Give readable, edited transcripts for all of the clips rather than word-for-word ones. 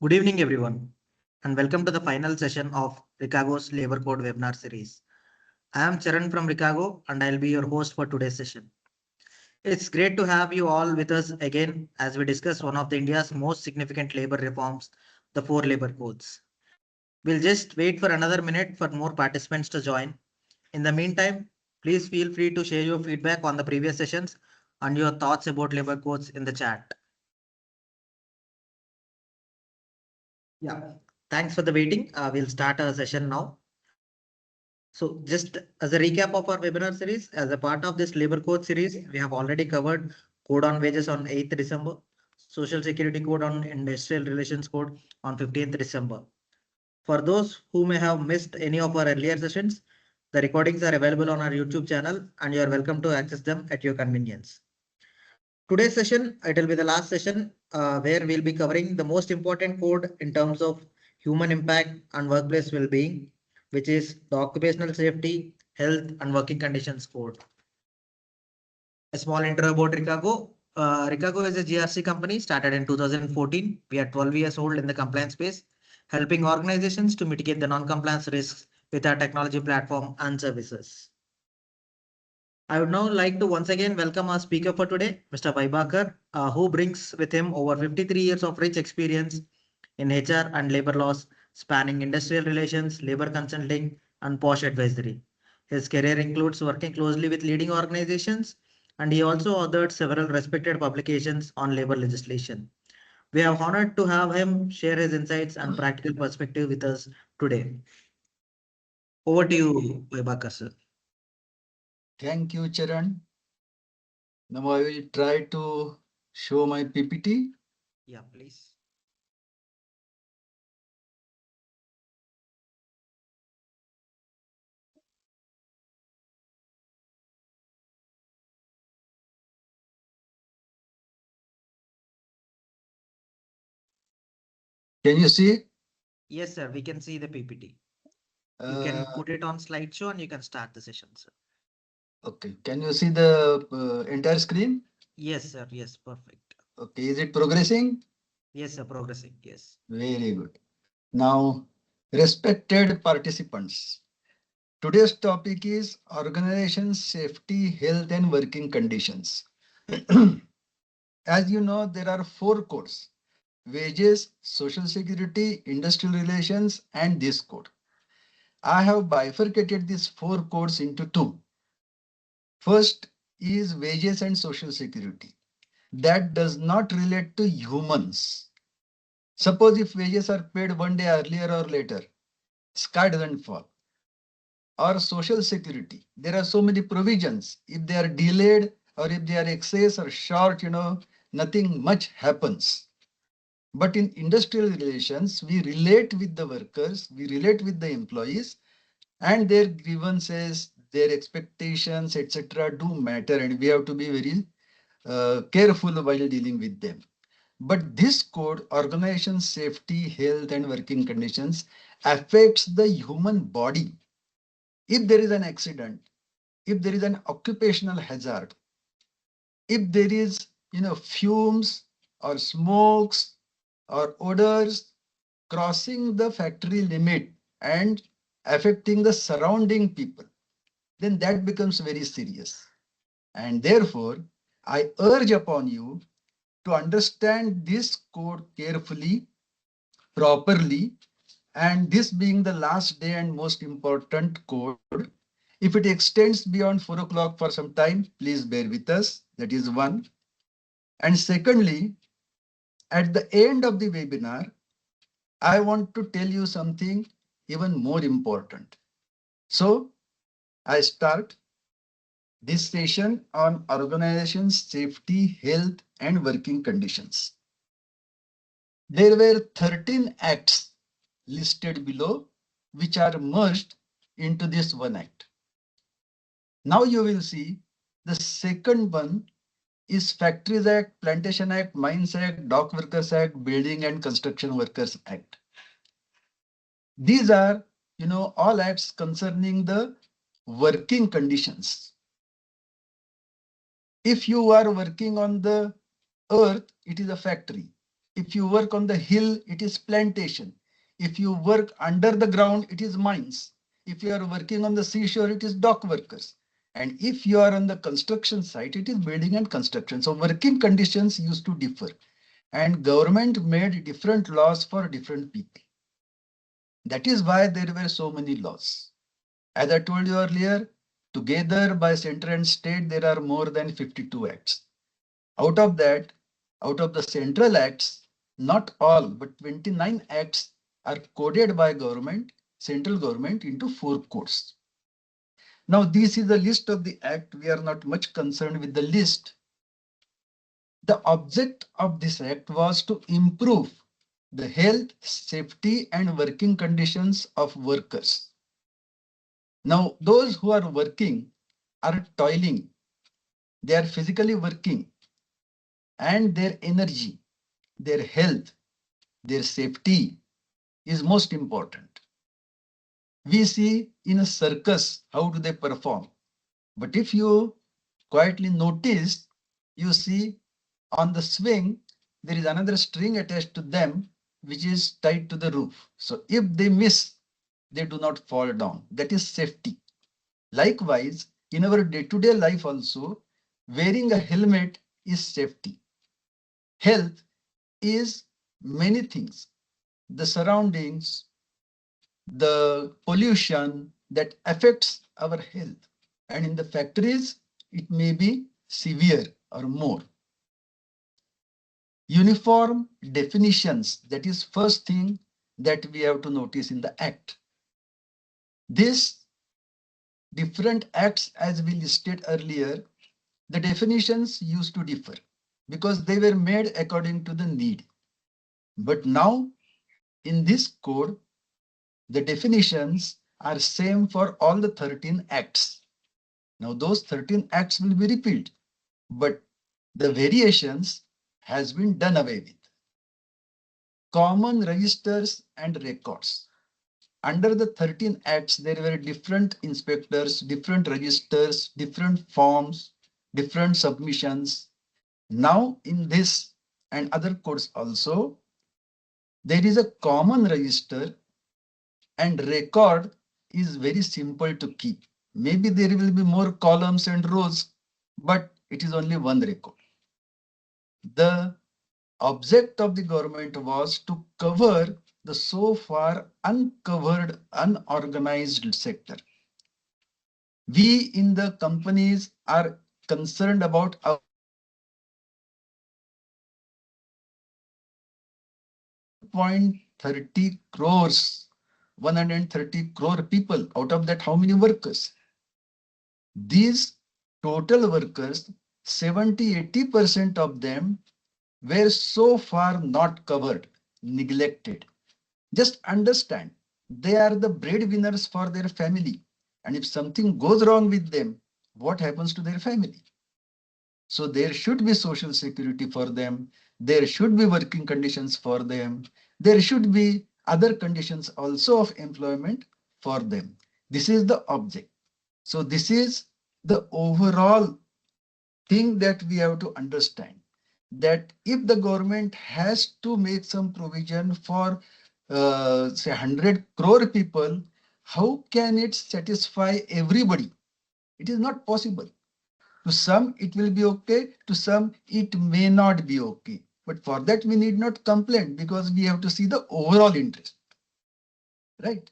Good evening, everyone, and welcome to the final session of Ricago's Labour Code webinar series. I am Charan from Ricago, and I'll be your host for today's session. It's great to have you all with us again as we discuss one of the India's most significant labor reforms, the four labor codes. We'll just wait for another minute for more participants to join. In the meantime, please feel free to share your feedback on the previous sessions and your thoughts about labor codes in the chat. Yeah, thanks for the waiting. We'll start our session now. So just as a recap of our webinar series, as a part of this labor code series, we have already covered code on wages on 8th December, social security code on industrial relations code on 15th December. For those who may have missed any of our earlier sessions, the recordings are available on our YouTube channel and you are welcome to access them at your convenience. Today's session, it will be the last session where we'll be covering the most important code in terms of human impact and workplace well-being, which is the Occupational Safety, Health and Working Conditions Code. A small intro about Ricago. Ricago is a GRC company started in 2014. We are 12 years old in the compliance space, helping organizations to mitigate the non-compliance risks with our technology platform and services. I would now like to once again welcome our speaker for today, Mr. Vaibhakar, who brings with him over 53 years of rich experience in HR and labor laws, spanning industrial relations, labor consulting, and posh advisory. His career includes working closely with leading organizations, and he also authored several respected publications on labor legislation. We are honored to have him share his insights and practical perspective with us today. Over to you, Vaibhakar, sir. Thank you, Charan. Now I will try to show my PPT. Yeah, please. Can you see? Yes, sir. We can see the PPT. You Uh, can put it on slideshow and you can start the session, sir. okay. Can you see the entire screen? Yes, sir. Yes, perfect. Okay. Is it progressing? Yes, sir. Progressing. Yes. Very good. Now, respected participants, today's topic is organization safety, health, and working conditions. As you know, there are four codes: wages, social security, industrial relations, and this code. I have bifurcated these four codes into two. First is wages and social security. That does not relate to humans. Suppose if wages are paid one day earlier or later, sky doesn't fall. Or social security, there are so many provisions. If they are delayed or if they are excess or short, nothing much happens. But in industrial relations, we relate with the workers, we relate with the employees, and their grievances, their expectations, etc. do matter, and we have to be very careful while dealing with them. But this code, organization safety, health, and working conditions, affects the human body. If there is an accident, if there is an occupational hazard, if there is, fumes or smokes or odors crossing the factory limit and affecting the surrounding people, then that becomes very serious. And therefore, I urge upon you to understand this code carefully, properly, and this being the last day and most important code. If it extends beyond 4 o'clock for some time, please bear with us. That is one. And secondly, at the end of the webinar, I want to tell you something even more important. So I start this session on organization safety, health, and working conditions. There were 13 acts listed below, which are merged into this one act. Now you will see the second one is Factories Act, Plantation Act, Mines Act, Dock Workers Act, Building and Construction Workers Act. These are, all acts concerning the working conditions. If you are working on the earth, it is a factory. If you work on the hill, it is plantation. If you work under the ground, it is mines. If you are working on the seashore, it is dock workers. And if you are on the construction site, it is building and construction. So working conditions used to differ. And government made different laws for different people. That is why there were so many laws. As I told you earlier, together by center and state, there are more than 52 acts. Out of that, out of the central acts, not all, but 29 acts are coded by government, central government into 4 codes. Now, this is the list of the act. We are not much concerned with the list. The object of this act was to improve the health, safety, and working conditions of workers. Now, those who are working are toiling. They are physically working, and their energy, their health, their safety is most important. We see in a circus, how do they perform? But if you quietly notice, you see on the swing, there is another string attached to them, which is tied to the roof. So if they miss, they do not fall down. That is safety. Likewise, in our day-to-day life also, wearing a helmet is safety. Health is many things. The surroundings, the pollution that affects our health. And in the factories, it may be severe or more. Uniform definitions, that is first thing that we have to notice in the act. This different acts, as we listed earlier, the definitions used to differ because they were made according to the need. But now in this code, the definitions are same for all the 13 acts. Now those 13 acts will be repeated, but the variations has been done away with. Common registers and records. Under the 13 acts, there were different inspectors, different registers, different forms, different submissions. Now in this and other codes also, there is a common register and record is very simple to keep. Maybe there will be more columns and rows, but it is only one record. The object of the government was to cover the so far uncovered, unorganized sector. We in the companies are concerned about our 1.30 crores, 130 crore people. Out of that, how many workers? These total workers, 70-80% of them were so far not covered, neglected. Just understand, they are the breadwinners for their family. And if something goes wrong with them, what happens to their family? So there should be social security for them. There should be working conditions for them. There should be other conditions also of employment for them. This is the object. So this is the overall thing that we have to understand, that if the government has to make some provision for say 100 crore people, how can it satisfy everybody? It is not possible. To some it will be okay, to some it may not be okay. But for that we need not complain because we have to see the overall interest. Right?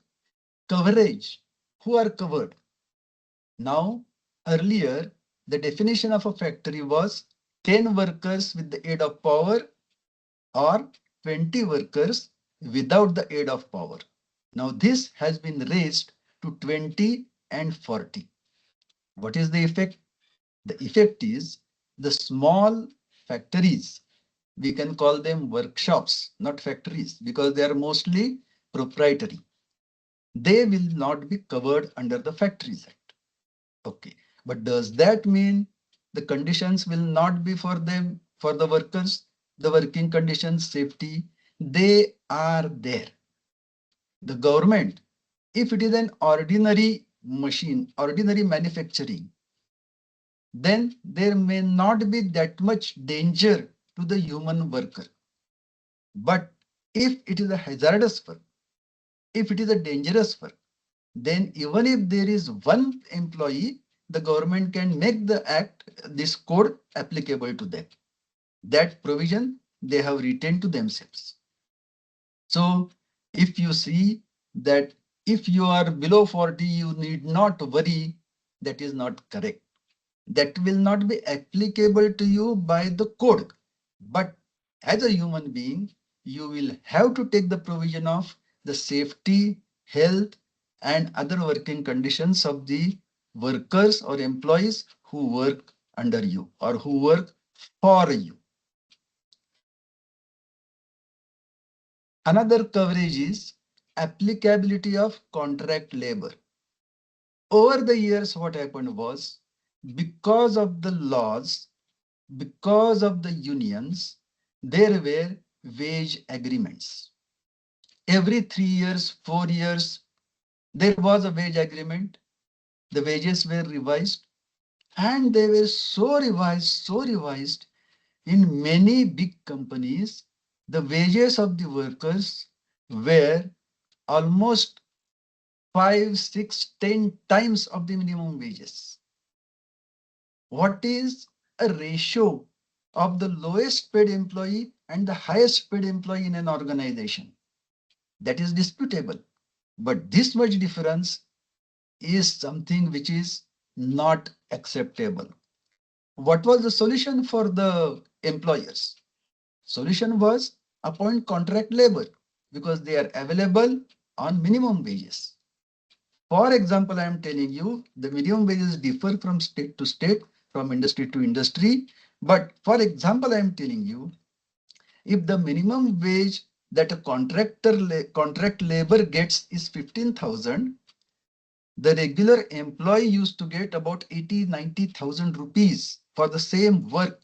Coverage. Who are covered? Now, earlier, the definition of a factory was 10 workers with the aid of power or 20 workers without the aid of power. Now, this has been raised to 20 and 40. What is the effect? The effect is the small factories, we can call them workshops, not factories, because they are mostly proprietary. They will not be covered under the Factories Act. Okay, but does that mean the conditions will not be for them, for the workers, the working conditions, safety? They are there. The government, if it is an ordinary machine, ordinary manufacturing, then there may not be that much danger to the human worker. But if it is a hazardous work, if it is a dangerous work, then even if there is one employee, the government can make the act, this code applicable to them. That provision they have retained to themselves. So if you see that if you are below 40, you need not worry, that is not correct. That will not be applicable to you by the code. But as a human being, you will have to take the provision of the safety, health, and other working conditions of the workers or employees who work under you or who work for you. Another coverage is applicability of contract labor. Over the years, what happened was because of the laws, because of the unions, there were wage agreements. Every 3 years, 4 years, there was a wage agreement. The wages were revised, and they were so revised in many big companies. The wages of the workers were almost 5, 6, 10 times of the minimum wages. What is a ratio of the lowest paid employee and the highest paid employee in an organization? That is disputable. But this much difference is something which is not acceptable. What was the solution for the employers? Solution was appoint contract labor because they are available on minimum wages. For example, I am telling you the minimum wages differ from state to state, from industry to industry. But for example, I am telling you if the minimum wage that a contract labor gets is 15,000, the regular employee used to get about 80-90,000 rupees for the same work.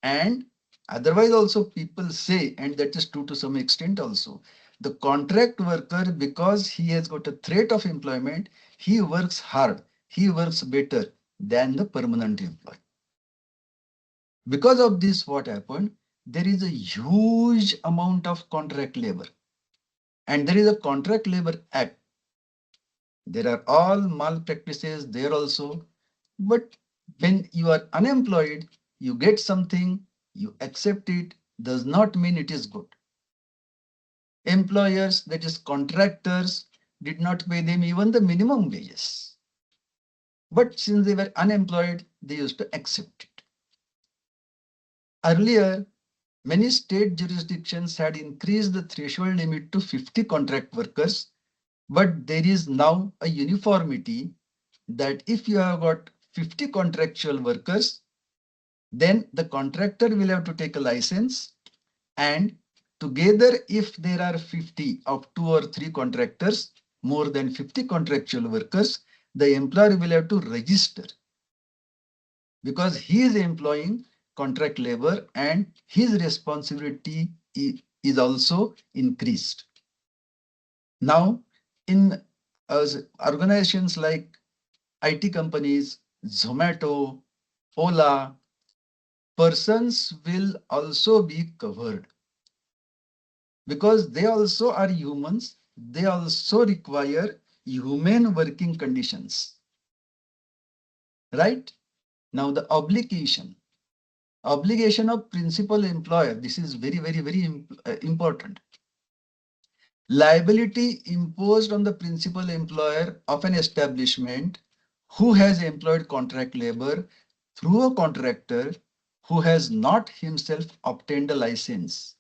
And otherwise also people say, and that is true to some extent also, the contract worker, because he has got a threat of employment, he works hard, he works better than the permanent employee. Because of this, what happened? There is a huge amount of contract labor, and there is a Contract Labor Act. There are all malpractices there also. But when you are unemployed, you get something, you accept it, does not mean it is good. Employers, that is contractors, did not pay them even the minimum wages. But since they were unemployed, they used to accept it. Earlier, many state jurisdictions had increased the threshold limit to 50 contract workers, but there is now a uniformity that if you have got 50 contractual workers, then the contractor will have to take a license, and together if there are 50 of 2 or 3 contractors, more than 50 contractual workers, the employer will have to register because he is employing contract labor and his responsibility is also increased. Now, in organizations like IT companies, Zomato, Ola, persons will also be covered because they also are humans. They also require human working conditions, right? Now the obligation of principal employer. This is very important. Liability imposed on the principal employer of an establishment who has employed contract labor through a contractor who has not himself obtained a license.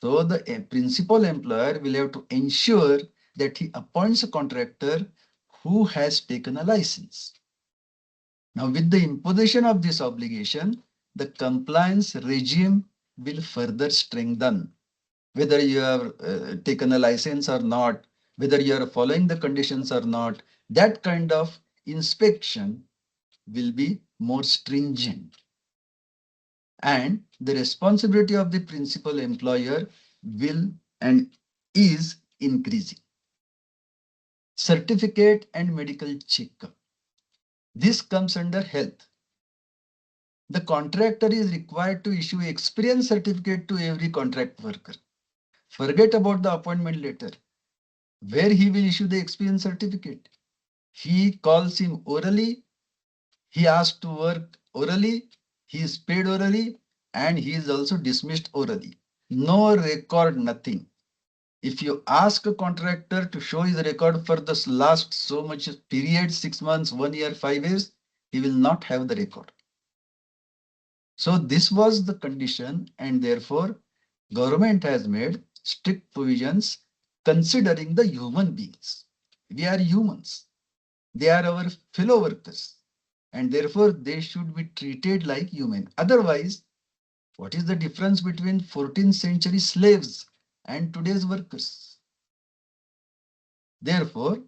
So the principal employer will have to ensure that he appoints a contractor who has taken a license. Now, with the imposition of this obligation, the compliance regime will further strengthen. Whether you have taken a license or not, whether you are following the conditions or not, that kind of inspection will be more stringent. And the responsibility of the principal employer will and is increasing. Certificate and medical checkup. This comes under health. the contractor is required to issue experience certificate to every contract worker. Forget about the appointment letter. Where he will issue the experience certificate? He calls him orally, he asks to work orally, he is paid orally, and he is also dismissed orally. No record, nothing. If you ask a contractor to show his record for the last so much period, 6 months, 1 year, 5 years, he will not have the record. So this was the condition, and therefore government has made strict provisions considering the human beings. We are humans. They are our fellow workers, and therefore they should be treated like human. Otherwise, what is the difference between 14th century slaves and today's workers? Therefore,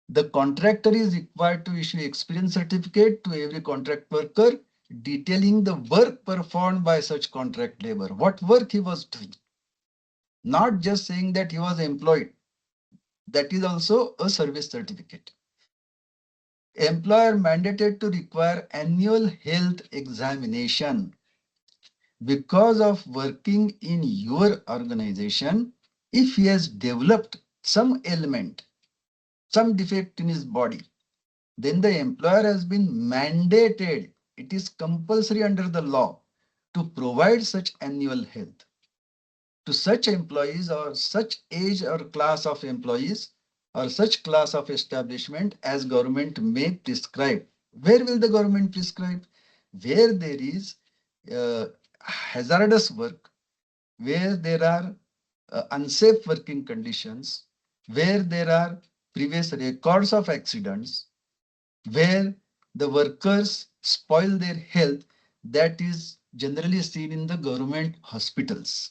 the contractor is required to issue experience certificate to every contract worker detailing the work performed by such contract labor, what work he was doing. Not just saying that he was employed. That is also a service certificate. Employer mandated to require annual health examination. Because of working in your organization, if he has developed some ailment, some defect in his body, then the employer has been mandated, it is compulsory under the law, to provide such annual health to such employees or such age or class of employees or such class of establishment as government may prescribe. Where will the government prescribe? Where there is hazardous work, where there are unsafe working conditions, where there are previous records of accidents, where the workers spoil their health, that is generally seen in the government hospitals.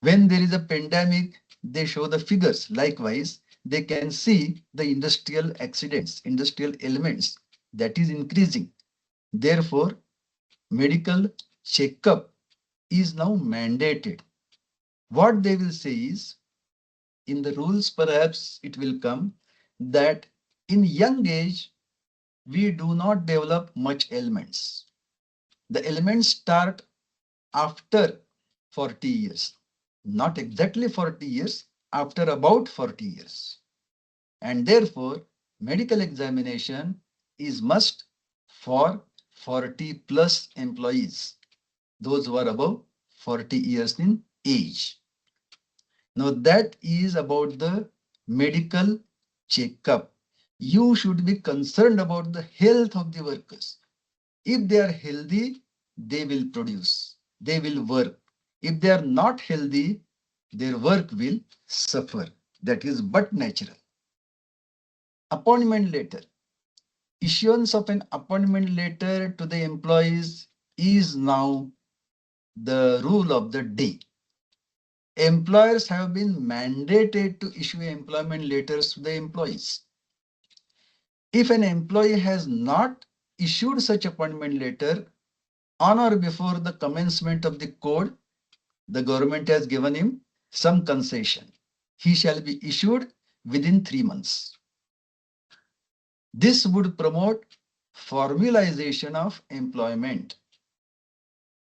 When there is a pandemic, they show the figures. Likewise, they can see the industrial accidents, industrial elements that is increasing. Therefore, medical checkup is now mandated. What they will say is, in the rules perhaps it will come that in young age, we do not develop much ailments. The ailments start after 40 years. Not exactly 40 years, after about 40 years. And therefore, medical examination is must for 40 plus employees, those who are above 40 years in age. Now that is about the medical checkup. You should be concerned about the health of the workers. If they are healthy, they will produce, they will work. If they are not healthy, their work will suffer. That is but natural. Appointment letter. Issuance of an appointment letter to the employees is now the rule of the day. Employers have been mandated to issue employment letters to the employees. If an employee has not issued such appointment letter on or before the commencement of the code, the government has given him some concession. He shall be issued within 3 months. This would promote formalization of employment.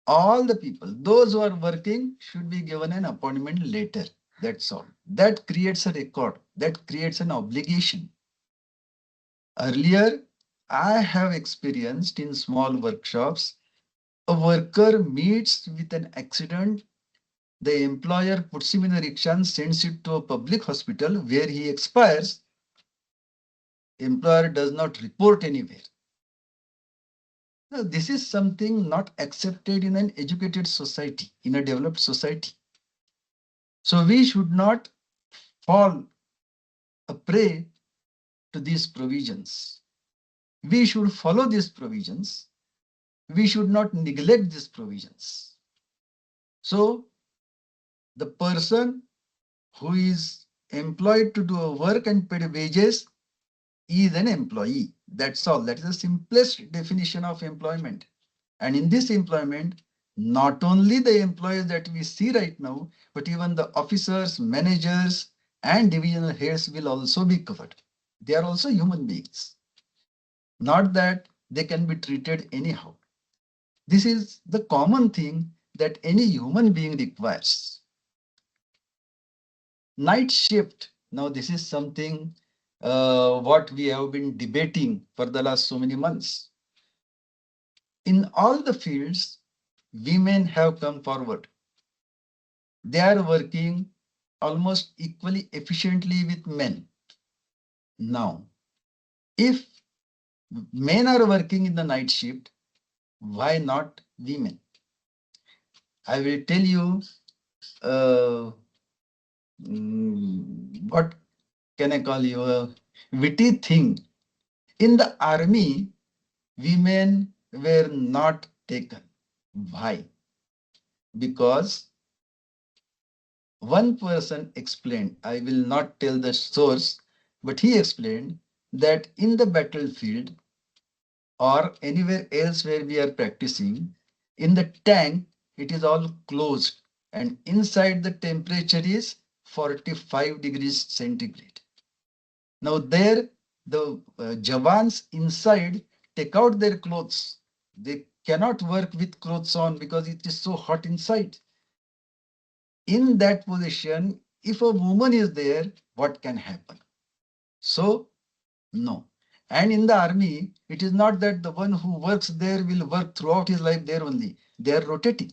All the people, those who are working, should be given an appointment letter. That's all. That creates a record. That creates an obligation. Earlier, I have experienced in small workshops, a worker meets with an accident. The employer puts him in a rickshaw and sends it to a public hospital where he expires. Employer does not report anywhere. Now, this is something not accepted in an educated society, in a developed society. So we should not fall a prey to these provisions. We should follow these provisions. We should not neglect these provisions. So the person who is employed to do a work and paid wages is an employee. That's all. That is the simplest definition of employment. And in this employment, not only the employees that we see right now, but even the officers, managers, and divisional heads will also be covered. They are also human beings. Not that they can be treated anyhow. This is the common thing that any human being requires. Night shift. Now, this is something what we have been debating for the last so many months. In all the fields, women have come forward. They are working almost equally efficiently with men. Now, if men are working in the night shift, why not women? I will tell you uh, what can I call you, a witty thing. In the army, women were not taken. Why? Because one person explained, I will not tell the source, but he explained that in the battlefield or anywhere else where we are practicing, in the tank, it is all closed and inside the temperature is 45 degrees centigrade. Now there, the Jawans inside take out their clothes. They cannot work with clothes on because it is so hot inside. In that position, if a woman is there, what can happen? So, no. And in the army, it is not that the one who works there will work throughout his life there only. They are rotating.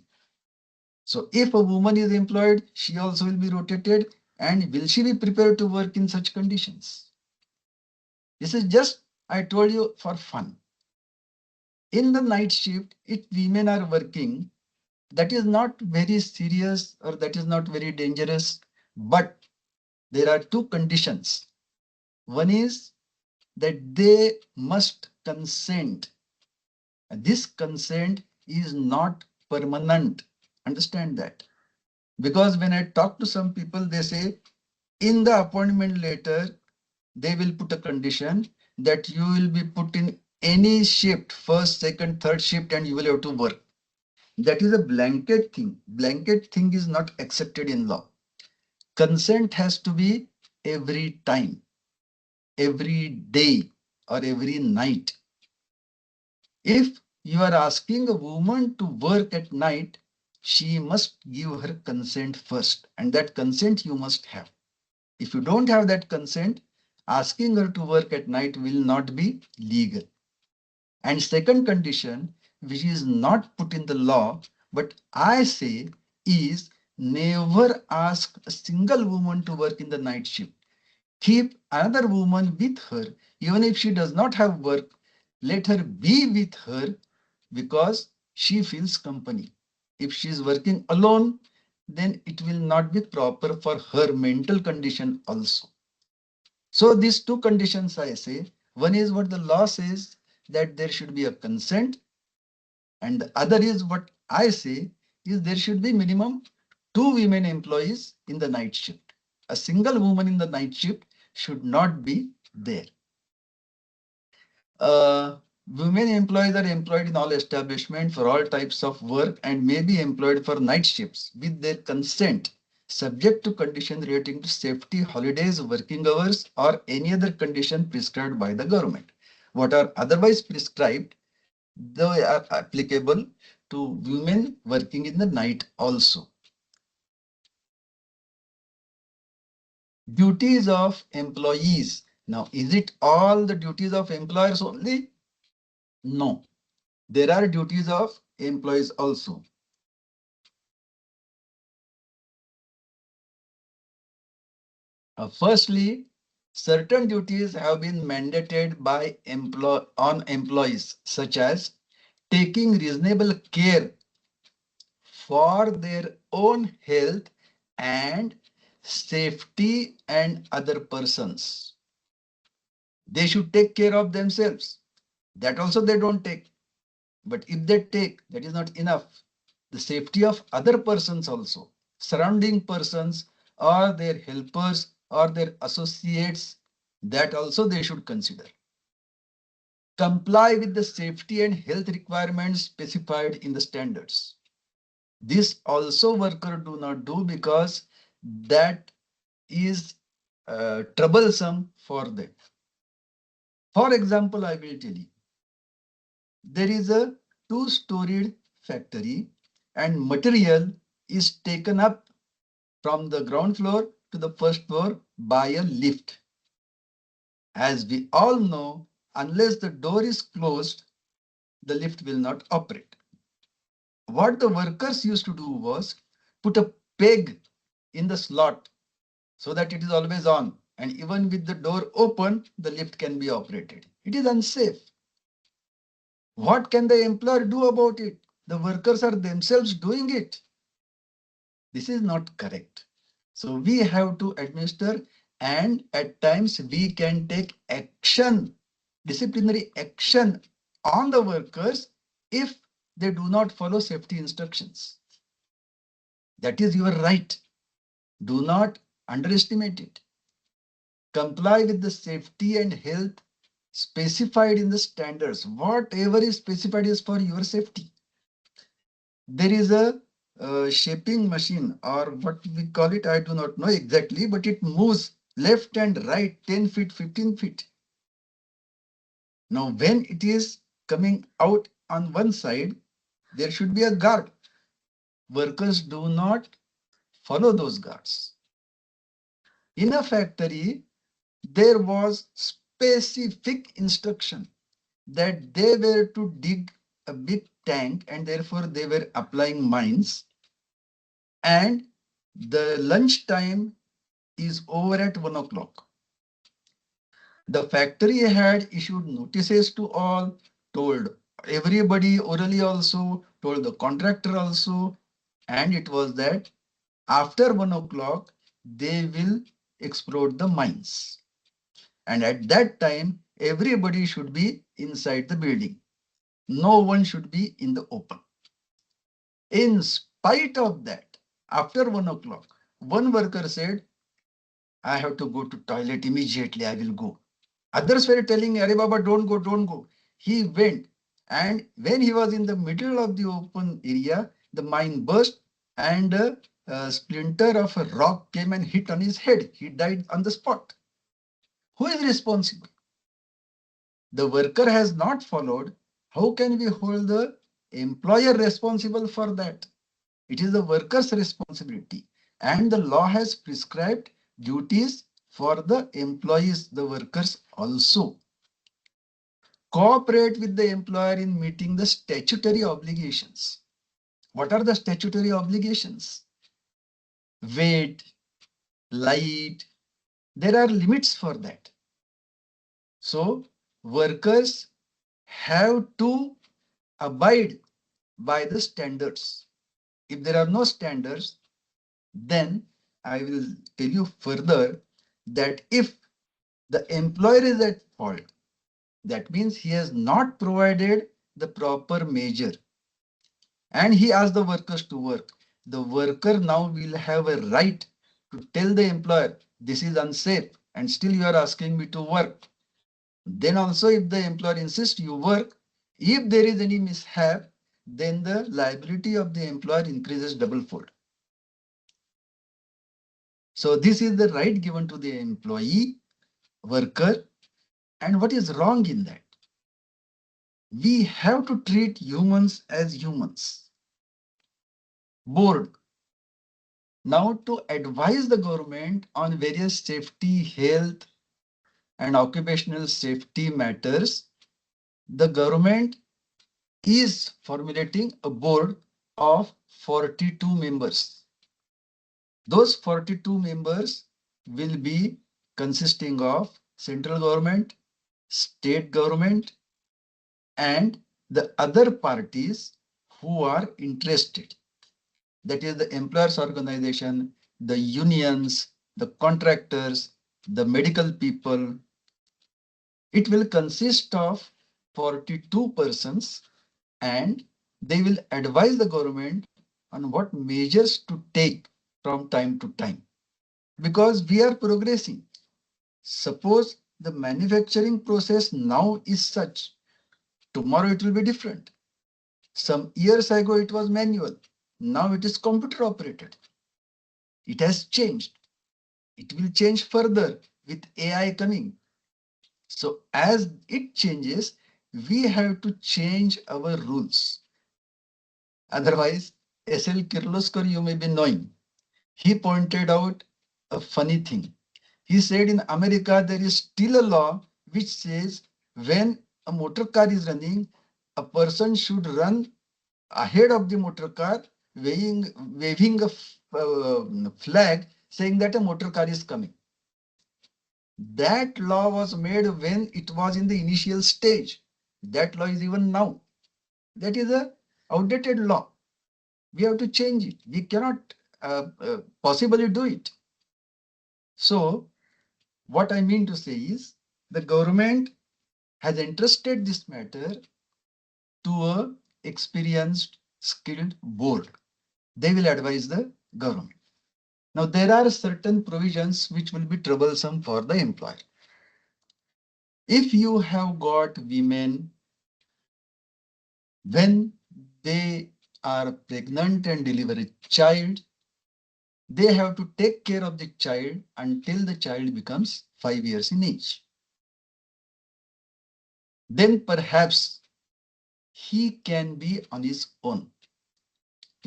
So if a woman is employed, she also will be rotated. And will she be prepared to work in such conditions? This is just, I told you, for fun. In the night shift, if women are working, that is not very serious or that is not very dangerous. But there are two conditions. One is that they must consent. This consent is not permanent. Understand that. Because when I talk to some people, they say in the appointment letter, they will put a condition that you will be put in any shift, first, second, third shift, and you will have to work. That is a blanket thing. Blanket thing is not accepted in law. Consent has to be every time, every day, or every night. If you are asking a woman to work at night, she must give her consent first, and that consent you must have. If you don't have that consent, asking her to work at night will not be legal. And second condition, which is not put in the law, but I say is never ask a single woman to work in the night shift. Keep another woman with her, even if she does not have work, let her be with her because she feels company. If she is working alone, then it will not be proper for her mental condition also. So these two conditions I say, one is what the law says that there should be a consent, and the other is what I say is there should be minimum two women employees in the night shift. A single woman in the night shift should not be there. Women employees are employed in all establishments for all types of work and may be employed for night shifts with their consent, subject to conditions relating to safety, holidays, working hours, or any other condition prescribed by the government. What are otherwise prescribed, they are applicable to women working in the night also. Duties of employees. Now, is it all the duties of employers only? No. There are duties of employees also. Firstly, certain duties have been mandated by on employees, such as taking reasonable care for their own health and safety and other persons. They should take care of themselves. That also they don't take. But if they take, that is not enough. The safety of other persons also, surrounding persons or their helpers or their associates, that also they should consider. Comply with the safety and health requirements specified in the standards. This also worker do not do because that is troublesome for them. For example, I will tell you, There is a two-storied factory and material is taken up from the ground floor to the first floor by a lift. As we all know, unless the door is closed, the lift will not operate. What the workers used to do was put a peg in the slot so that it is always on, and even with the door open, the lift can be operated. It is unsafe. What can the employer do about it? The workers are themselves doing it. This is not correct. So we have to administer, and at times we can take action, disciplinary action on the workers if they do not follow safety instructions. That is your right. Do not underestimate it. Comply with the safety and health specified in the standards. Whatever is specified is for your safety. There is a shaping machine, or what we call it, I do not know exactly, but it moves left and right 10 feet, 15 feet. Now, when it is coming out on one side, there should be a guard. Workers do not follow those guards. In a factory, there was specific instruction that they were to dig a big tank, and therefore they were applying mines, and the lunch time is over at 1 o'clock. The factory had issued notices to all, told everybody orally also, told the contractor also, and it was that after 1 o'clock, they will explode the mines. And at that time, everybody should be inside the building. No one should be in the open. In spite of that, after 1 o'clock, one worker said, I have to go to toilet immediately, I will go. Others were telling, Are Baba, don't go, don't go. He went. And when he was in the middle of the open area, the mine burst and a splinter of a rock came and hit on his head. He died on the spot. Who is responsible? The worker has not followed. How can we hold the employer responsible for that? It is the worker's responsibility. And the law has prescribed duties for the employees, the workers also. Cooperate with the employer in meeting the statutory obligations. What are the statutory obligations? Weight, light, there are limits for that. So workers have to abide by the standards. If there are no standards, then I will tell you further that if the employer is at fault, that means he has not provided the proper measure and he asks the workers to work. The worker now will have a right to tell the employer, this is unsafe and still you are asking me to work. Then also if the employer insists you work, if there is any mishap, then the liability of the employer increases double-fold. So this is the right given to the employee, worker, and what is wrong in that? We have to treat humans as humans. Board. Now to advise the government on various safety, health, and occupational safety matters, the government is formulating a board of 42 members. Those 42 members will be consisting of central government, state government, and the other parties who are interested. That is the employers organization, the unions, the contractors, the medical people. It will consist of 42 persons and they will advise the government on what measures to take from time to time. Because we are progressing. Suppose the manufacturing process now is such, tomorrow it will be different. Some years ago it was manual, now it is computer operated. It has changed. It will change further with AI coming. So as it changes, we have to change our rules. Otherwise, S.L. Kirloskar, you may be knowing, he pointed out a funny thing. He said in America, there is still a law which says when a motor car is running, a person should run ahead of the motor car, waving a flag saying that a motor car is coming. That law was made when it was in the initial stage. That law is even now. That is a outdated law. We have to change it. We cannot possibly do it. So what I mean to say is the government has entrusted this matter to a experienced, skilled board. They will advise the government. Now, there are certain provisions which will be troublesome for the employer. If you have got women when they are pregnant and deliver a child, they have to take care of the child until the child becomes 5 years in age. Then perhaps he can be on his own.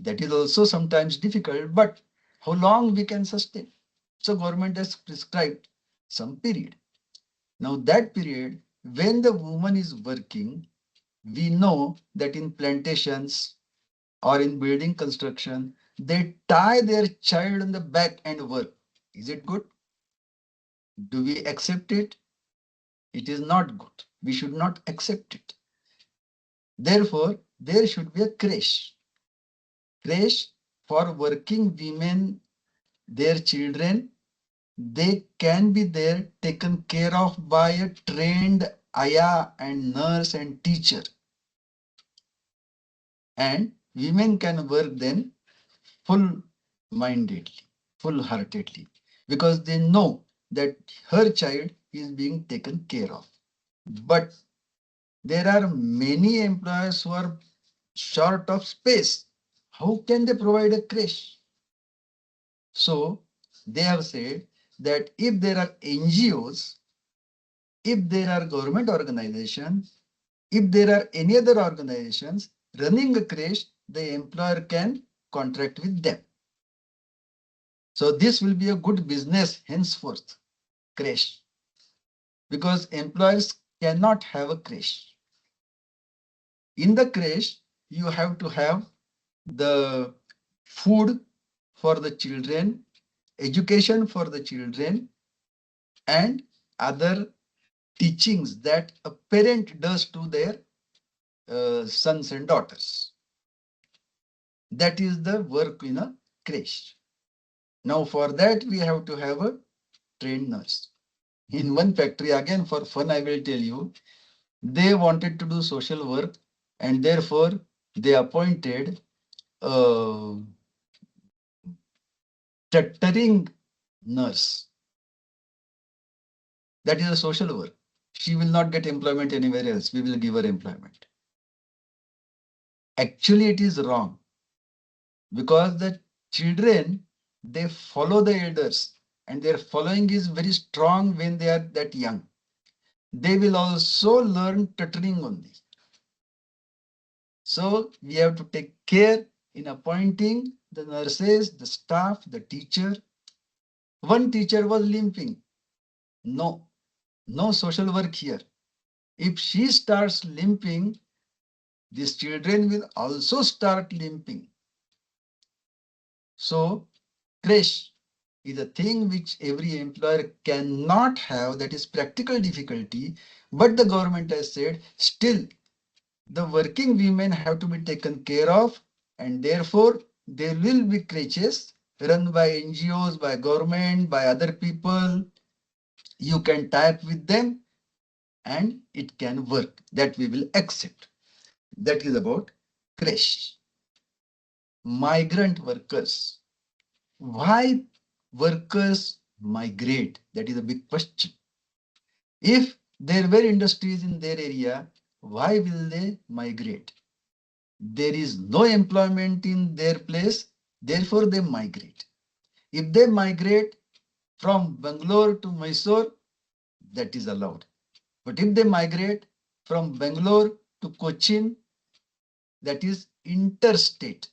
That is also sometimes difficult, but how long we can sustain? So government has prescribed some period. Now that period, when the woman is working, we know that in plantations or in building construction, they tie their child on the back and work. Is it good? Do we accept it? It is not good. We should not accept it. Therefore, there should be a creche. Creche for working women, their children, they can be there taken care of by a trained ayah and nurse and teacher. And women can work then full-mindedly, full-heartedly, because they know that her child is being taken care of. But there are many employers who are short of space. How can they provide a creche? So they have said that if there are NGOs, if there are government organizations, if there are any other organizations running a creche, the employer can contract with them. So this will be a good business henceforth, creche, because employers cannot have a creche. In the creche, you have to have the food for the children, education for the children, and other teachings that a parent does to their sons and daughters. That is the work in a creche. Now for that we have to have a trained nurse. In one factory, again for fun I will tell you, they wanted to do social work and therefore they appointed a tutoring nurse. That is a social work. She will not get employment anywhere else. We will give her employment. Actually, it is wrong because the children, they follow the elders and their following is very strong when they are that young. They will also learn tutoring only. So we have to take care in appointing the nurses, the staff, the teacher. One teacher was limping. No, no social work here. If she starts limping, these children will also start limping. So creche is a thing which every employer cannot have, that is practical difficulty, but the government has said still the working women have to be taken care of and therefore there will be creches run by NGOs, by government, by other people. You can tie up with them and it can work. That we will accept. That is about creche. Migrant workers. Why workers migrate? That is a big question. If there were industries in their area, why will they migrate? There is no employment in their place, therefore they migrate. If they migrate from Bangalore to Mysore, that is allowed. But if they migrate from Bangalore to Cochin, that is interstate,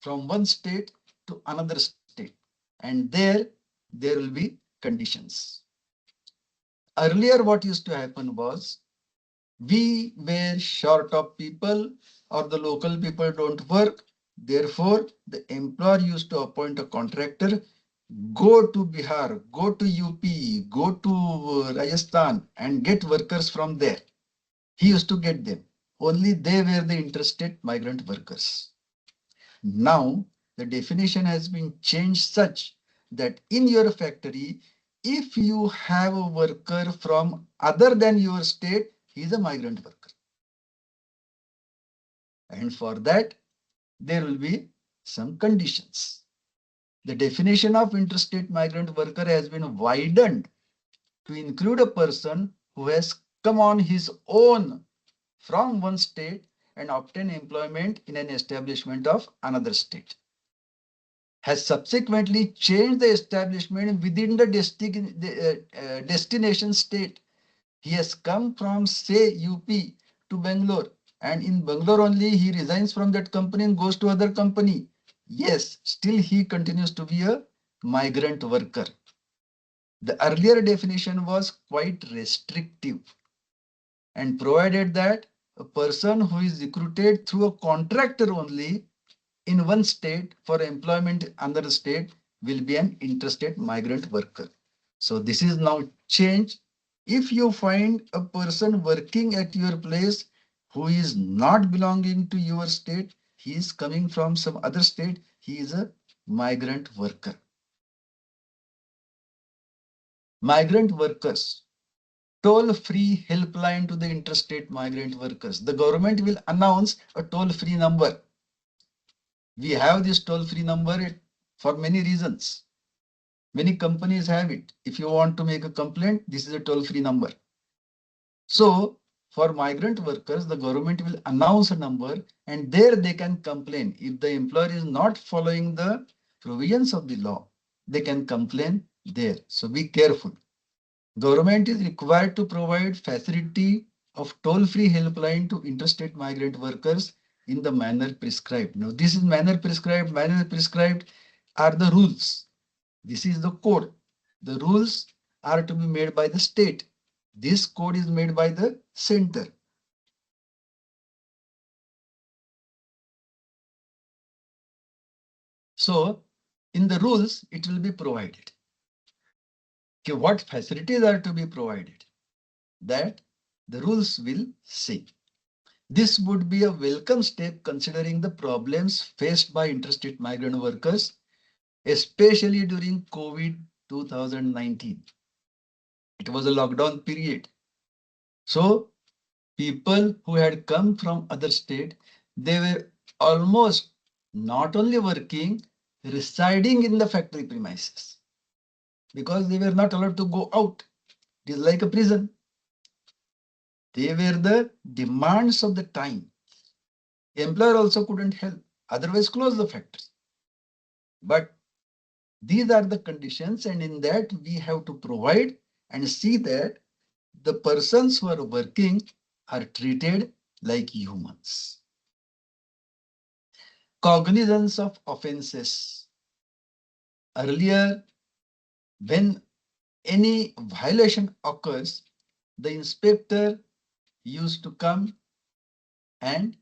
from one state to another state. And there will be conditions. Earlier, what used to happen was we were short of people or the local people don't work. Therefore, the employer used to appoint a contractor, go to Bihar, go to UP, go to Rajasthan and get workers from there. He used to get them. Only they were the interstate migrant workers. Now, the definition has been changed such that in your factory, if you have a worker from other than your state, he is a migrant worker. And for that, there will be some conditions. The definition of interstate migrant worker has been widened to include a person who has come on his own from one state and obtained employment in an establishment of another state, has subsequently changed the establishment within the destination state. He has come from, say, UP to Bangalore, and in Bangalore only he resigns from that company and goes to other company. Yes, still he continues to be a migrant worker. The earlier definition was quite restrictive and provided that a person who is recruited through a contractor only in one state for employment in another state will be an interstate migrant worker. So this is now changed. If you find a person working at your place who is not belonging to your state, he is coming from some other state, he is a migrant worker. Migrant workers, toll-free helpline to the interstate migrant workers. The government will announce a toll-free number. We have this toll-free number for many reasons. Many companies have it. If you want to make a complaint, this is a toll-free number. So for migrant workers, the government will announce a number and there they can complain. If the employer is not following the provisions of the law, they can complain there. So be careful. Government is required to provide facility of toll-free helpline to interstate migrant workers in the manner prescribed. Now, this is manner prescribed. Manner prescribed are the rules. This is the code. The rules are to be made by the state. This code is made by the center. So, in the rules, it will be provided. Okay, what facilities are to be provided? That the rules will say. This would be a welcome step considering the problems faced by interstate migrant workers, especially during COVID 2019. It was a lockdown period. So people who had come from other state, they were almost not only working, residing in the factory premises because they were not allowed to go out. It is like a prison. They were the demands of the time. Employer also couldn't help, otherwise close the factory. But these are the conditions, and in that we have to provide and see that the persons who are working are treated like humans. Cognizance of offenses. Earlier, when any violation occurs, the inspector used to come and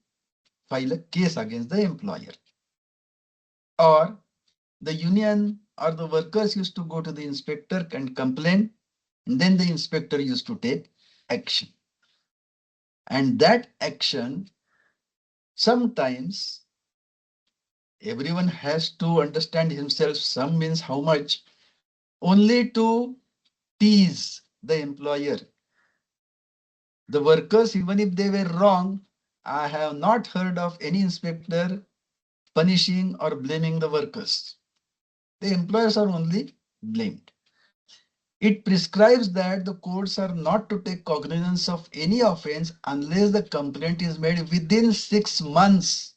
file a case against the employer. Or the union or the workers used to go to the inspector and complain, and then the inspector used to take action. And that action, sometimes everyone has to understand himself, some means how much, only to tease the employer. The workers, even if they were wrong, I have not heard of any inspector punishing or blaming the workers. The employers are only blamed. It prescribes that the courts are not to take cognizance of any offense unless the complaint is made within 6 months.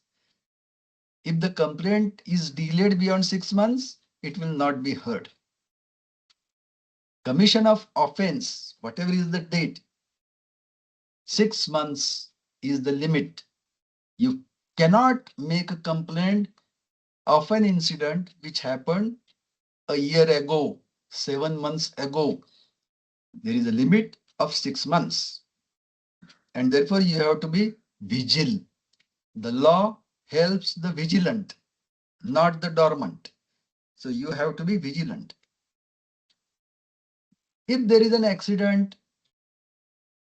If the complaint is delayed beyond 6 months, it will not be heard. Commission of offense, whatever is the date, 6 months is the limit. You cannot make a complaint of an incident which happened a year ago, 7 months ago. There is a limit of 6 months. And therefore, you have to be vigilant. The law helps the vigilant, not the dormant. So you have to be vigilant. If there is an accident,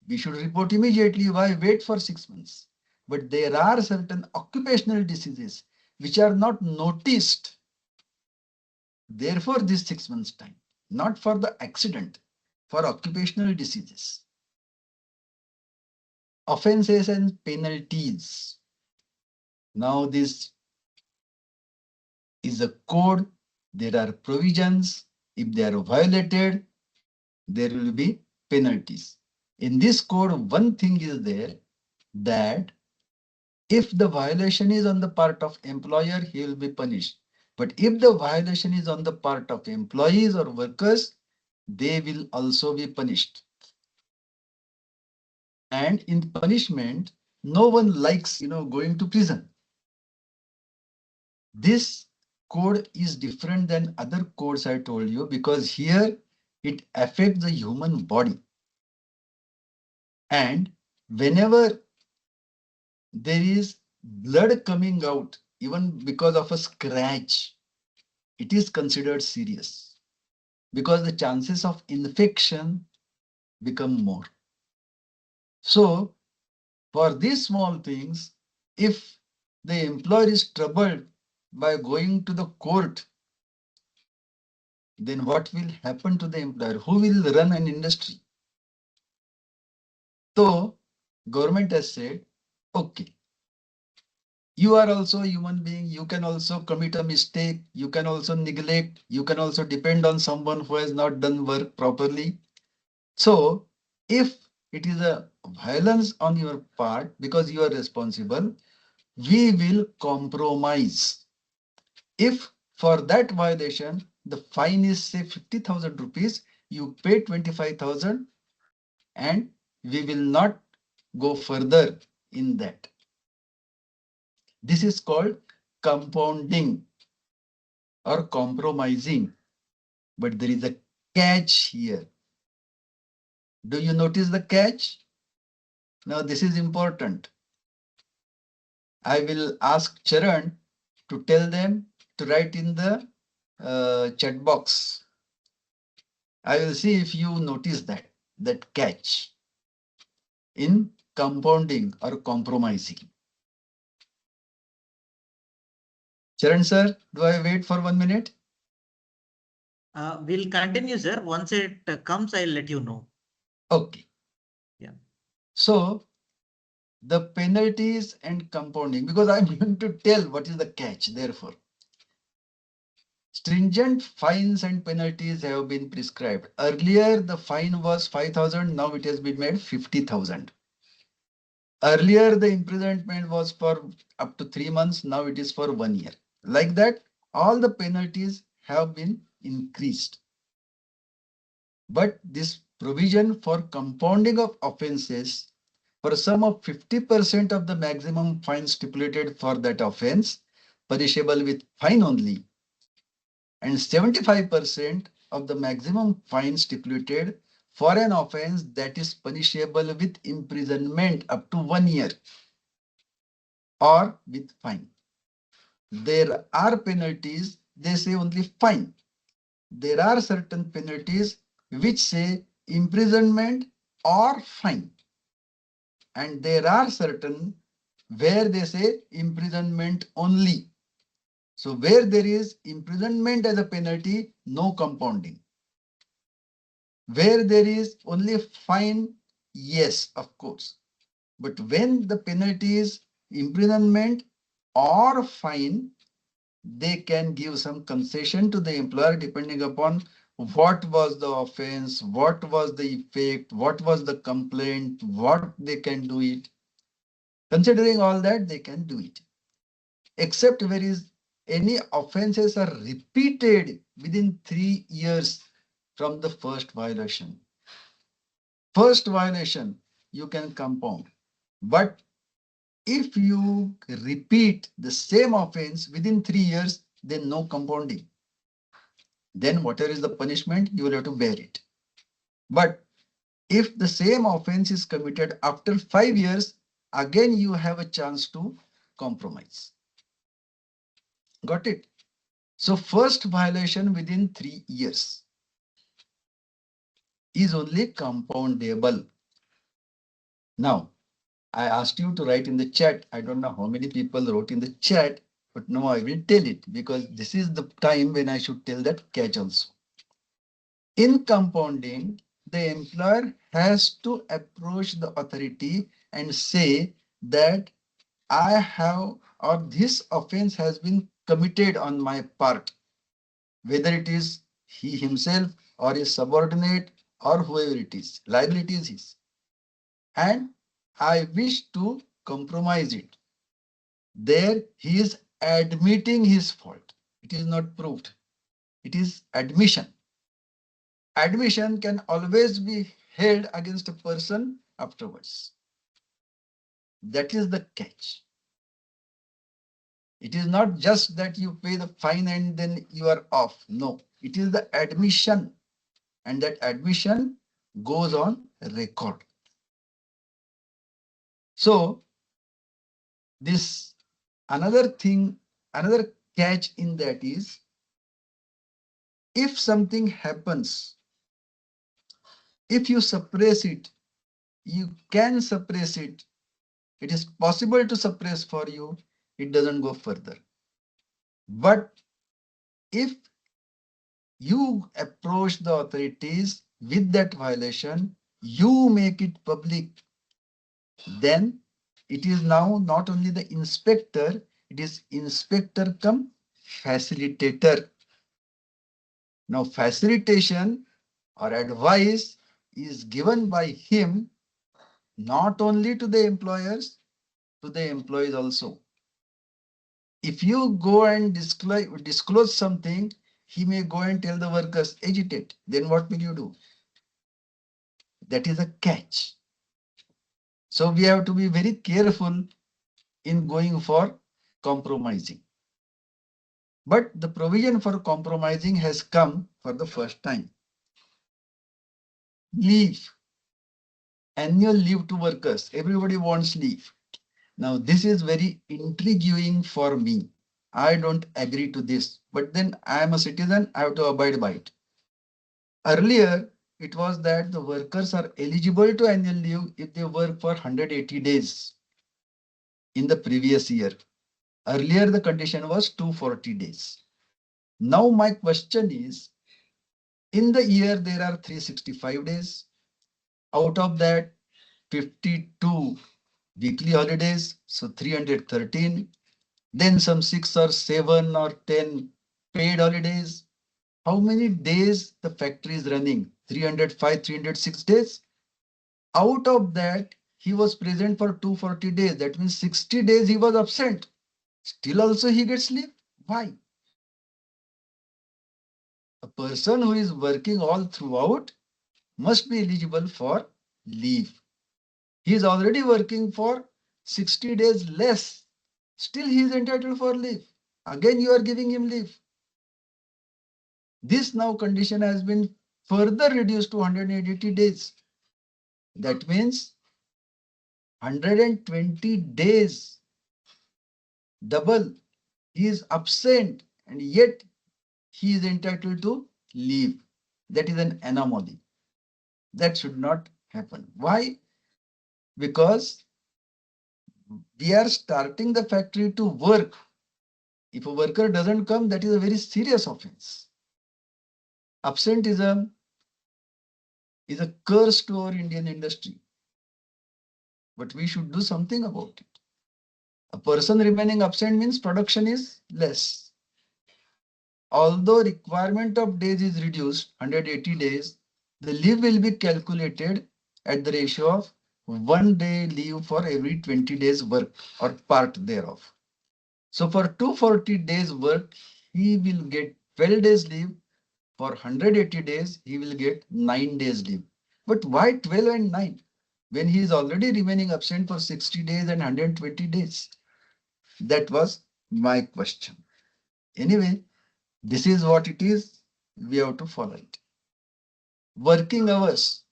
we should report immediately. Why wait for 6 months? But there are certain occupational diseases which are not noticed. Therefore, this 6 months time, not for the accident, for occupational diseases. Offenses and penalties. Now this is a code. There are provisions. If they are violated, there will be penalties. In this code, one thing is there that if the violation is on the part of employer, he will be punished. But if the violation is on the part of employees or workers, they will also be punished. And in punishment, no one likes, going to prison. This code is different than other codes I told you because here it affects the human body. And whenever there is blood coming out, even because of a scratch, it is considered serious because the chances of infection become more. So for these small things, if the employer is troubled by going to the court, then what will happen to the employer? Who will run an industry? So government has said, okay, you are also a human being. You can also commit a mistake. You can also neglect. You can also depend on someone who has not done work properly. So if it is a violence on your part because you are responsible, we will compromise. If for that violation, the fine is say 50,000 rupees, you pay 25,000 and we will not go further in that. This is called compounding or compromising. But there is a catch here. Do you notice the catch? Now this is important. I will ask Charan to tell them to write in the chat box. I will see if you notice that catch in compounding or compromising. Charan sir, do I wait for 1 minute? We'll continue, sir. Once it comes, I'll let you know. Okay. Yeah. So the penalties and compounding, because I'm going to tell what is the catch, therefore. Stringent fines and penalties have been prescribed. Earlier, the fine was 5,000. Now it has been made 50,000. Earlier, the imprisonment was for up to 3 months. Now it is for 1 year. Like that, all the penalties have been increased. But this provision for compounding of offenses for a sum of 50% of the maximum fine stipulated for that offense, punishable with fine only, and 75% of the maximum fine stipulated for an offense that is punishable with imprisonment up to 1 year or with fine. There are penalties, they say only fine. There are certain penalties which say imprisonment or fine. And there are certain where they say imprisonment only. So where there is imprisonment as a penalty, no compounding. Where there is only fine, yes, of course. But when the penalty is imprisonment or fine, they can give some concession to the employer depending upon what was the offense, what was the effect, what was the complaint, what they can do it. Considering all that, they can do it. Except where is any offenses are repeated within 3 years from the first violation. First violation, you can compound. But if you repeat the same offense within 3 years, then no compounding. Then whatever is the punishment, you will have to bear it. But if the same offense is committed after 5 years, again you have a chance to compromise. Got it? So first violation within 3 years is only compoundable. Now, I asked you to write in the chat. I don't know how many people wrote in the chat, but no, I will tell it because this is the time when I should tell that catch also. In compounding, the employer has to approach the authority and say that I have or this offense has been committed on my part, whether it is he himself or his subordinate or whoever it is, liability is his. And I wish to compromise it. There he is admitting his fault. It is not proved. It is admission. Admission can always be held against a person afterwards. That is the catch. It is not just that you pay the fine and then you are off. No, it is the admission, and that admission goes on record. So this another thing, another catch in that is if something happens, if you suppress it, you can suppress it. It is possible to suppress for you. It doesn't go further. But if you approach the authorities with that violation, you make it public, then it is now not only the inspector, it is inspector cum facilitator. Now facilitation or advice is given by him not only to the employers, to the employees also. If you go and disclose something, he may go and tell the workers, agitate. Then what will you do? That is a catch. So we have to be very careful in going for compromising. But the provision for compromising has come for the first time. Leave. Annual leave to workers. Everybody wants leave. Now this is very intriguing for me. I don't agree to this, but then I am a citizen, I have to abide by it. Earlier, it was that the workers are eligible to annual leave if they work for 180 days in the previous year. Earlier, the condition was 240 days. Now, my question is, in the year, there are 365 days. Out of that, 52 weekly holidays, so 313. Then some 6 or 7 or 10 paid holidays. How many days the factory is running? 305, 306 days. Out of that, he was present for 240 days. That means 60 days he was absent. Still also he gets leave. Why? A person who is working all throughout must be eligible for leave. He is already working for 60 days less. Still he is entitled for leave. Again, you are giving him leave. This now condition has been further reduced to 180 days. That means 120 days, double. He is absent and yet he is entitled to leave. That is an anomaly. That should not happen. Why? Because we are starting the factory to work. If a worker doesn't come, that is a very serious offense. Absenteeism is a curse to our Indian industry. But we should do something about it. A person remaining absent means production is less. Although requirement of days is reduced, 180 days, the leave will be calculated at the ratio of 1 day leave for every 20 days work or part thereof. So for 240 days work, he will get 12 days leave. For 180 days, he will get 9 days leave. But why 12 and 9? when he is already remaining absent for 60 days and 120 days? That was my question. Anyway, this is what it is. We have to follow it. Working hours.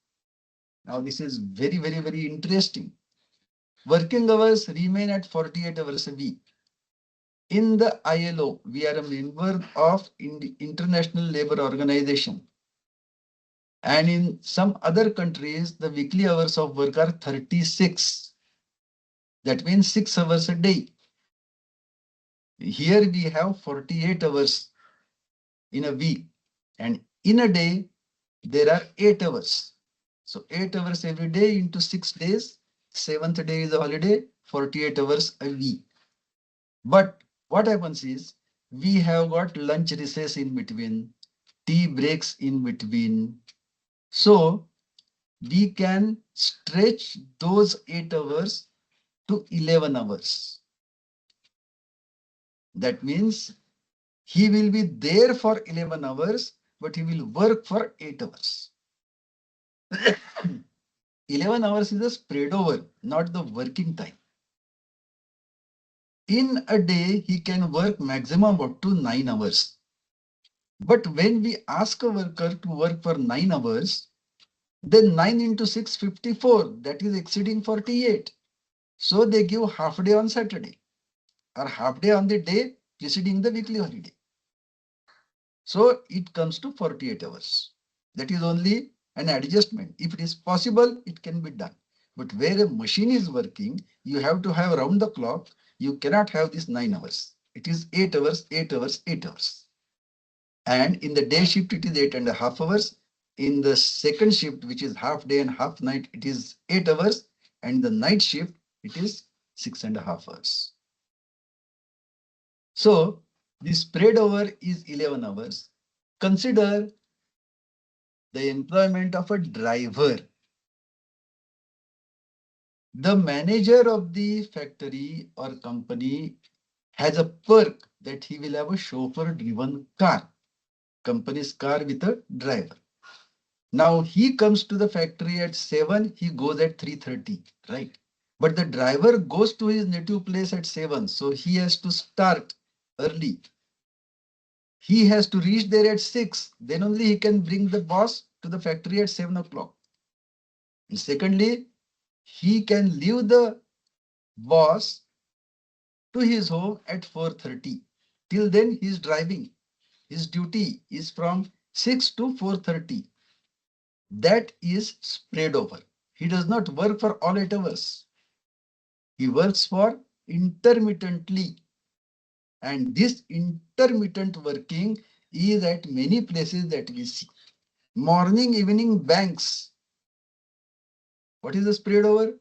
Now, this is very, very, very interesting. Working hours remain at 48 hours a week. In the ILO, we are a member of International Labour Organization. And in some other countries, the weekly hours of work are 36. That means 6 hours a day. Here we have 48 hours in a week. And in a day, there are 8 hours. So 8 hours every day into 6 days. Seventh day is a holiday, 48 hours a week. But what happens is we have got lunch recess in between, tea breaks in between. So we can stretch those 8 hours to 11 hours. That means he will be there for 11 hours, but he will work for 8 hours. 11 hours is a spread over, not the working time. In a day, he can work maximum up to 9 hours. But when we ask a worker to work for 9 hours, then 9 into 6, 54, that is exceeding 48. So they give half day on Saturday or half day on the day preceding the weekly holiday. So it comes to 48 hours. That is only an adjustment. If it is possible, it can be done. But where a machine is working, you have to have round the clock. You cannot have this 9 hours. It is 8 hours, 8 hours, 8 hours. And in the day shift, it is 8.5 hours. In the second shift, which is half day and half night, it is 8 hours. And the night shift, it is 6.5 hours. So the spread over is 11 hours. Consider the employment of a driver. The manager of the factory or company has a perk that he will have a chauffeur driven car, company's car with a driver. Now he comes to the factory at 7, he goes at 3:30, right? But the driver goes to his native place at 7, so he has to start early. He has to reach there at 6, then only he can bring the boss to the factory at 7 o'clock. And secondly, he can leave the boss to his home at 4:30. Till then, he is driving. His duty is from 6 to 4:30. That is spread over. He does not work for all 8 hours. He works for intermittently. And this intermittent working is at many places that we see. Morning, evening banks. What is the spread over?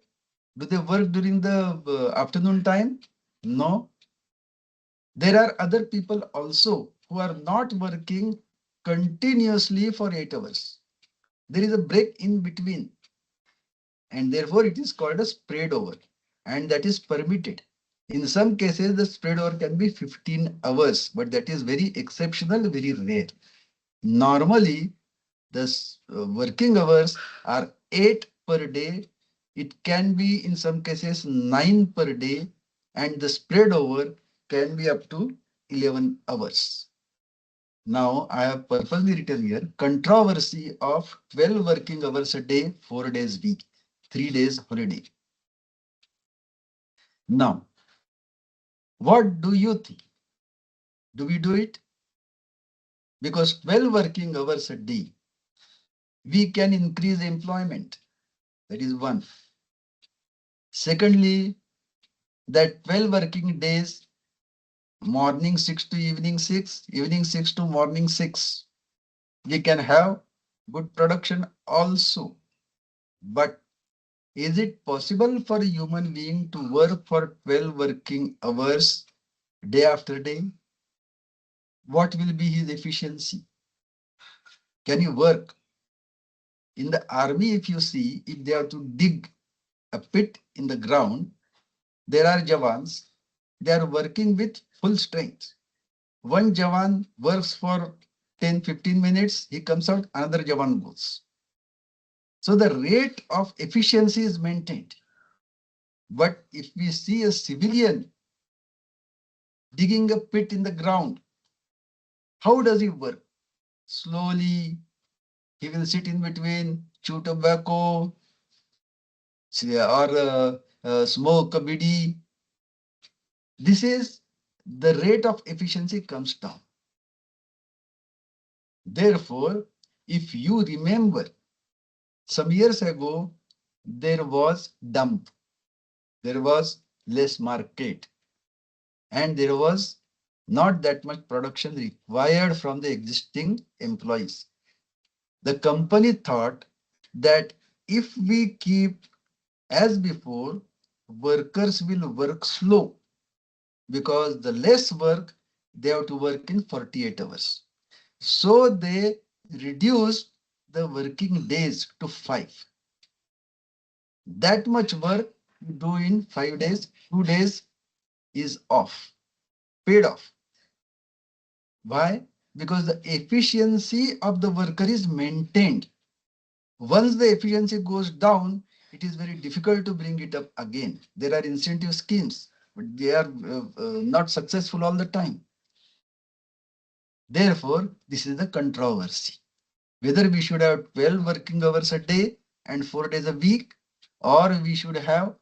Do they work during the afternoon time? No. There are other people also who are not working continuously for 8 hours. There is a break in between, and therefore it is called a spread over, and that is permitted. In some cases, the spread over can be 15 hours, but that is very exceptional, very rare. Normally, the working hours are 8 per day. It can be in some cases 9 per day, and the spread over can be up to 11 hours. Now, I have purposely written here controversy of 12 working hours a day, 4 days week, 3 days holiday. Now, what do you think? Do we do it? Because 12 working hours a day, we can increase employment. That is one. Secondly, that 12 working days, morning 6 to evening 6, evening 6 to morning 6, we can have good production also. But is it possible for a human being to work for 12 working hours day after day? What will be his efficiency? Can you work? In the army, if you see, if they have to dig a pit in the ground, there are Jawans, they are working with full strength. One Jawan works for 10-15 minutes, he comes out, another Jawan goes. So the rate of efficiency is maintained. But if we see a civilian digging a pit in the ground, how does he work? Slowly, he will sit in between, chew tobacco, or smoke a bidi. This is the rate of efficiency comes down. Therefore, if you remember, some years ago, there was dump, there was less market, and there was not that much production required from the existing employees. The company thought that if we keep as before, workers will work slow because the less work, they have to work in 48 hours. So they reduced the working days to 5. That much work you do in 5 days, 2 days is off, paid off. Why? Because the efficiency of the worker is maintained. Once the efficiency goes down, it is very difficult to bring it up again. There are incentive schemes, but they are not successful all the time. Therefore, this is the controversy. Whether we should have 12 working hours a day and 4 days a week, or we should have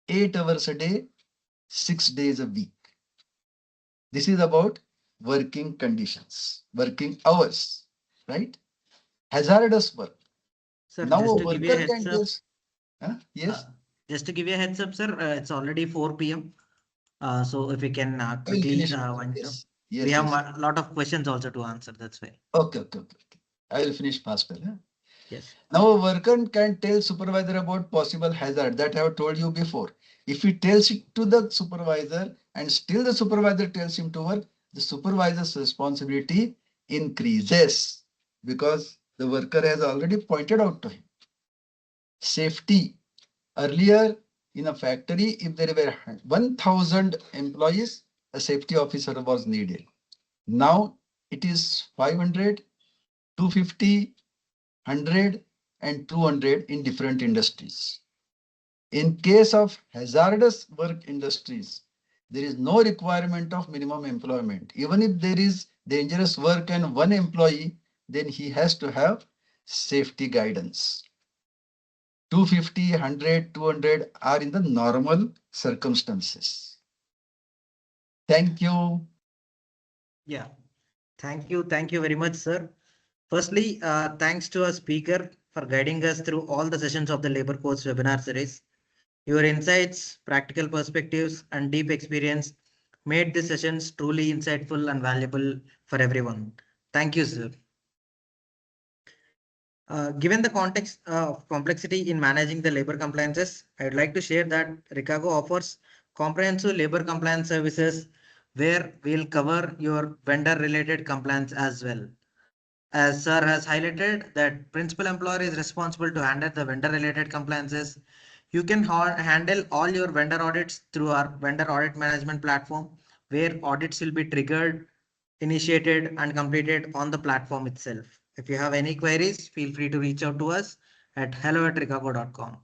8 hours a day, 6 days a week. This is about working conditions, working hours, right? Hazardous work. Sir, Now just a to give you a worker heads can up, just, yes, just to give you a heads up, sir, it's already 4 p.m. So if we can I will quickly finish. wind up, Yes, we yes, have yes. a lot of questions also to answer. That's why. Okay. I will finish faster. Yes. Now a worker can tell supervisor about possible hazard that I have told you before. If he tells it to the supervisor and still the supervisor tells him to work, the supervisor's responsibility increases because the worker has already pointed out to him. Safety. Earlier in a factory, if there were 1,000 employees, a safety officer was needed. Now it is 500, 250, 100 and 200 in different industries. In case of hazardous work industries, there is no requirement of minimum employment. Even if there is dangerous work and one employee, then he has to have safety guidance. 250, 100, 200 are in the normal circumstances. Thank you. Yeah. Thank you. Thank you very much, sir. Firstly, thanks to our speaker for guiding us through all the sessions of the Labor Codes webinar series. Your insights, practical perspectives, and deep experience made these sessions truly insightful and valuable for everyone. Thank you, sir. Given the context of complexity in managing the labor compliances, I would like to share that Ricago offers comprehensive labor compliance services where we'll cover your vendor related compliance as well. As sir has highlighted that principal employer is responsible to handle the vendor related compliances. You can handle all your vendor audits through our vendor audit management platform where audits will be triggered, initiated and completed on the platform itself. If you have any queries, feel free to reach out to us at hello@ricago.com.